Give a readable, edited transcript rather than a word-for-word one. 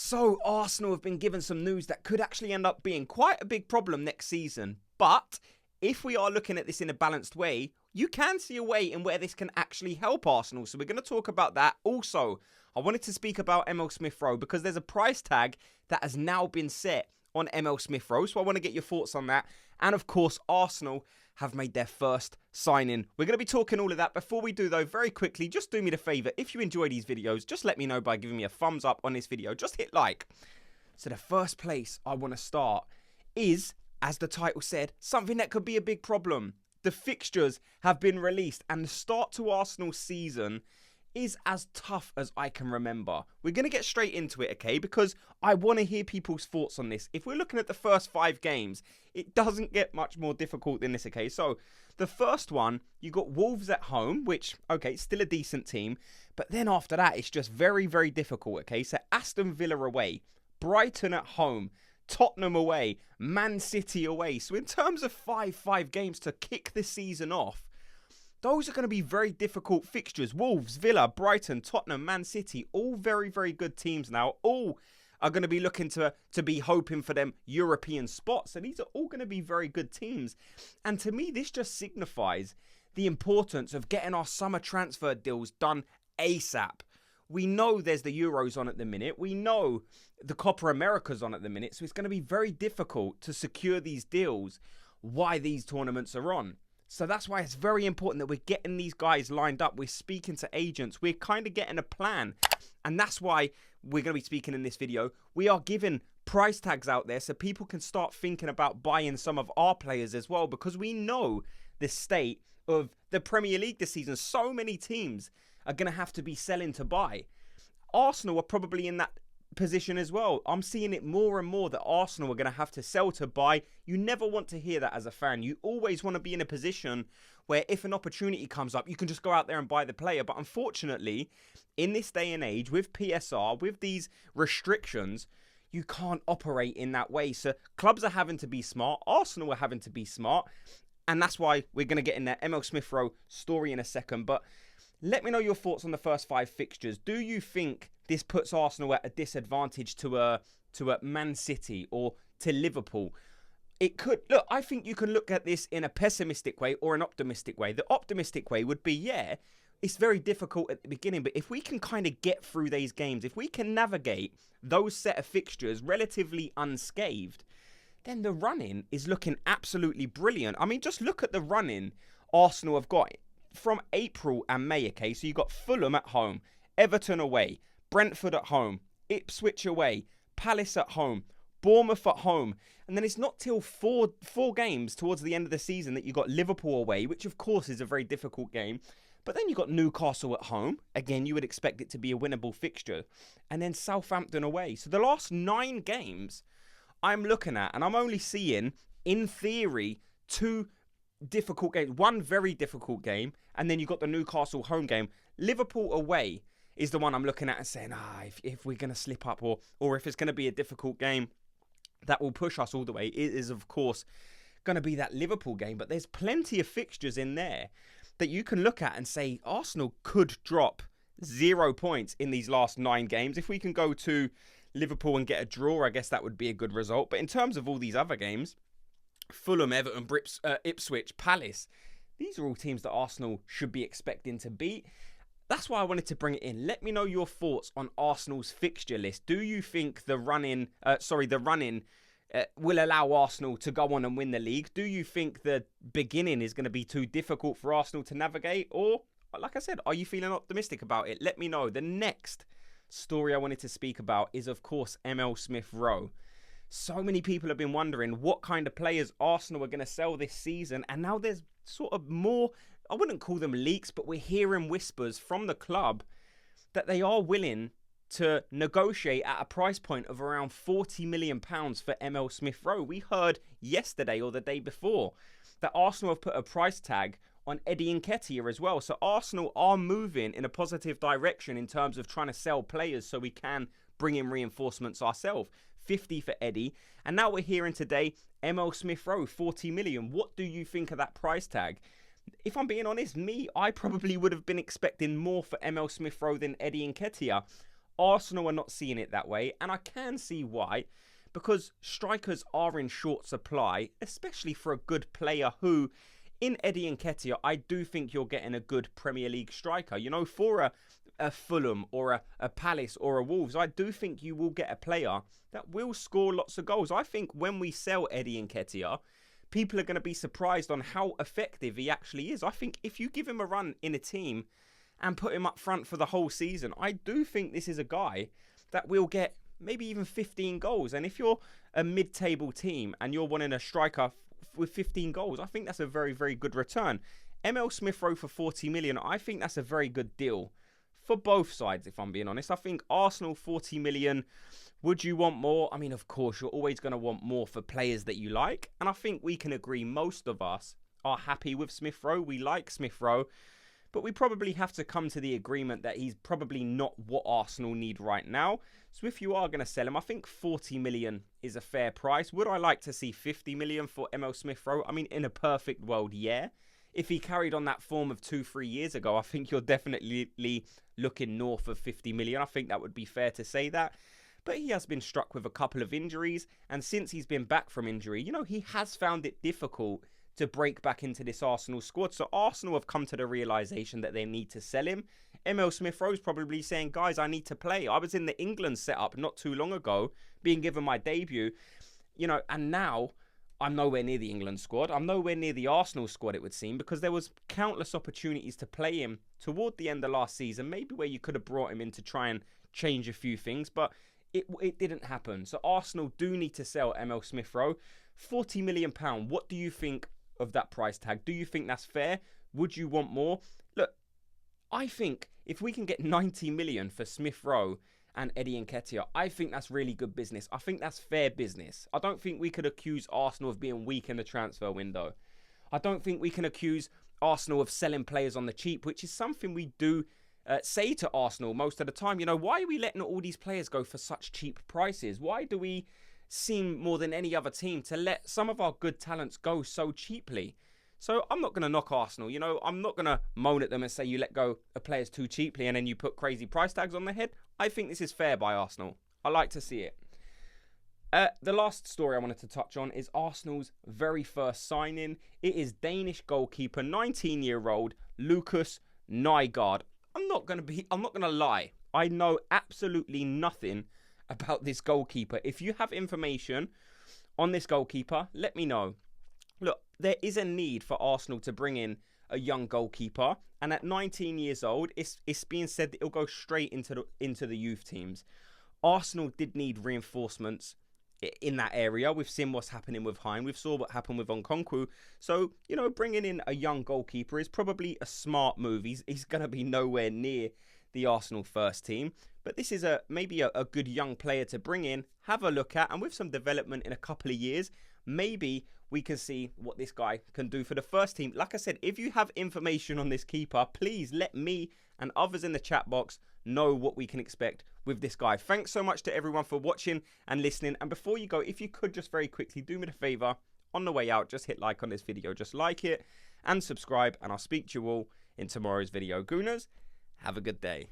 So Arsenal have been given some news that could actually end up being quite a big problem next season. But if we are looking at this in a balanced way, you can see a way in where this can actually help Arsenal. So we're going to talk about that. Also, I wanted to speak about Emile Smith Rowe because there's a price tag that has now been set on Emile Smith Rowe. So I want to get your thoughts on that. And of course, Arsenal have made their first signing. We're going to be talking all of that. Before we do though, very quickly, just do me the favour. If you enjoy these videos, just let me know by giving me a thumbs up on this video. Just hit like. So the first place I want to start is, as the title said, something that could be a big problem. The fixtures have been released and the start to Arsenal's season is as tough as I can remember. We're going to get straight into it, okay? Because I want to hear people's thoughts on this. If we're looking at the first 5 games, it doesn't get much more difficult than this, okay? So the first one, you got Wolves at home, which, okay, still a decent team. But then after that, it's just very, very difficult, okay? So Aston Villa away, Brighton at home, Tottenham away, Man City away. So in terms of 5 games to kick the season off, those are going to be very difficult fixtures. Wolves, Villa, Brighton, Tottenham, Man City, all very, very good teams now. All are going to be looking to be hoping for them European spots. So these are all going to be very good teams. And to me, this just signifies the importance of getting our summer transfer deals done ASAP. We know there's the Euros on at the minute. We know the Copa America's on at the minute. So it's going to be very difficult to secure these deals while these tournaments are on. So that's why it's very important that we're getting these guys lined up. We're speaking to agents. We're kind of getting a plan. And that's why we're going to be speaking in this video. We are giving price tags out there so people can start thinking about buying some of our players as well. Because we know the state of the Premier League this season. So many teams are going to have to be selling to buy. Arsenal are probably in that position as well. I'm seeing it more and more that Arsenal are going to have to sell to buy. You never want to hear that as a fan. You always want to be in a position where if an opportunity comes up, you can just go out there and buy the player. But unfortunately, in this day and age, with PSR, with these restrictions, you can't operate in that way. So clubs are having to be smart. Arsenal are having to be smart. And that's why we're going to get in that Emile Smith Rowe story in a second. But let me know your thoughts on the first 5 fixtures. Do you think this puts Arsenal at a disadvantage to a Man City or to Liverpool? It could. Look, I think you can look at this in a pessimistic way or an optimistic way. The optimistic way would be, yeah, it's very difficult at the beginning, but if we can kind of get through these games, if we can navigate those set of fixtures relatively unscathed, then the run-in is looking absolutely brilliant. I mean, just look at the run-in Arsenal have got from April and May, okay? So you've got Fulham at home, Everton away, Brentford at home, Ipswich away, Palace at home, Bournemouth at home. And then it's not till four games towards the end of the season that you got Liverpool away, which of course is a very difficult game. But then you got Newcastle at home. Again, you would expect it to be a winnable fixture. And then Southampton away. So the last 9 games I'm looking at, and I'm only seeing, in theory, 2 difficult games. One very difficult game, and then you got the Newcastle home game. Liverpool away is the one I'm looking at and saying, if we're going to slip up or if it's going to be a difficult game that will push us all the way, it is, of course, going to be that Liverpool game. But there's plenty of fixtures in there that you can look at and say Arsenal could drop 0 points in these last 9 games. If we can go to Liverpool and get a draw, I guess that would be a good result. But in terms of all these other games, Fulham, Everton, Ipswich, Palace, these are all teams that Arsenal should be expecting to beat. That's why I wanted to bring it in. Let me know your thoughts on Arsenal's fixture list. Do you think the run-in will allow Arsenal to go on and win the league? Do you think the beginning is going to be too difficult for Arsenal to navigate? Or, like I said, are you feeling optimistic about it? Let me know. The next story I wanted to speak about is, of course, Emile Smith Rowe. So many people have been wondering what kind of players Arsenal are going to sell this season. And now there's sort of more, I wouldn't call them leaks, but we're hearing whispers from the club that they are willing to negotiate at a price point of around £40 million for Emile Smith Rowe. We heard yesterday or the day before that Arsenal have put a price tag on Eddie Nketiah as well. So Arsenal are moving in a positive direction in terms of trying to sell players so we can bring in reinforcements ourselves. 50 for Eddie. And now we're hearing today, Emile Smith Rowe, 40 million. What do you think of that price tag? If I'm being honest, I probably would have been expecting more for Emile Smith Rowe than Eddie Nketiah. Arsenal are not seeing it that way, and I can see why. Because strikers are in short supply, especially for a good player who, in Eddie Nketiah, I do think you're getting a good Premier League striker. You know, for a Fulham or a Palace or a Wolves, I do think you will get a player that will score lots of goals. I think when we sell Eddie Nketiah, people are going to be surprised on how effective he actually is. I think if you give him a run in a team and put him up front for the whole season, I do think this is a guy that will get maybe even 15 goals. And if you're a mid-table team and you're wanting a striker with 15 goals, I think that's a very, very good return. Emile Smith Rowe for 40 million, I think that's a very good deal for both sides, if I'm being honest. I think Arsenal 40 million, would you want more? I mean, of course, you're always going to want more for players that you like. And I think we can agree most of us are happy with Smith Rowe. We like Smith Rowe. But we probably have to come to the agreement that he's probably not what Arsenal need right now. So if you are going to sell him, I think 40 million is a fair price. Would I like to see 50 million for Emile Smith Rowe? I mean, in a perfect world, yeah. If he carried on that form of 2-3 years ago, I think you're definitely looking north of 50 million. I think that would be fair to say that. But he has been struck with a couple of injuries. And since he's been back from injury, you know, he has found it difficult to break back into this Arsenal squad. So Arsenal have come to the realisation that they need to sell him. Emile Smith Rowe's probably saying, guys, I need to play. I was in the England setup not too long ago, being given my debut, you know, and now I'm nowhere near the England squad. I'm nowhere near the Arsenal squad, it would seem, because there was countless opportunities to play him toward the end of last season, maybe where you could have brought him in to try and change a few things, but it didn't happen. So Arsenal do need to sell Emile Smith Rowe. £40 million. What do you think of that price tag? Do you think that's fair? Would you want more? Look, I think if we can get 90 million for Smith Rowe and Eddie Nketiah, I think that's really good business. I think that's fair business. I don't think we could accuse Arsenal of being weak in the transfer window. I don't think we can accuse Arsenal of selling players on the cheap, which is something we do say to Arsenal most of the time. You know, why are we letting all these players go for such cheap prices? Why do we seem more than any other team to let some of our good talents go so cheaply? So I'm not going to knock Arsenal. You know, I'm not going to moan at them and say you let go of players too cheaply and then you put crazy price tags on their head. I think this is fair by Arsenal. I like to see it. The last story I wanted to touch on is Arsenal's very first signing. It is Danish goalkeeper, 19-year-old Lucas Nygaard. I'm not going to lie. I know absolutely nothing about this goalkeeper. If you have information on this goalkeeper, let me know. Look, there is a need for Arsenal to bring in a young goalkeeper, and at 19 years old, it's being said that he'll go straight into the youth teams. Arsenal did need reinforcements in that area. We've seen what's happening with Hein. We've saw what happened with Nkonkwo. So, you know, bringing in a young goalkeeper is probably a smart move. He's going to be nowhere near the Arsenal first team. But this is maybe a good young player to bring in, have a look at, and with some development in a couple of years, maybe we can see what this guy can do for the first team. Like I said, if you have information on this keeper, please let me and others in the chat box know what we can expect with this guy. Thanks so much to everyone for watching and listening. And before you go, if you could just very quickly do me the favor, on the way out, just hit like on this video. Just like it and subscribe, and I'll speak to you all in tomorrow's video. Gooners, have a good day.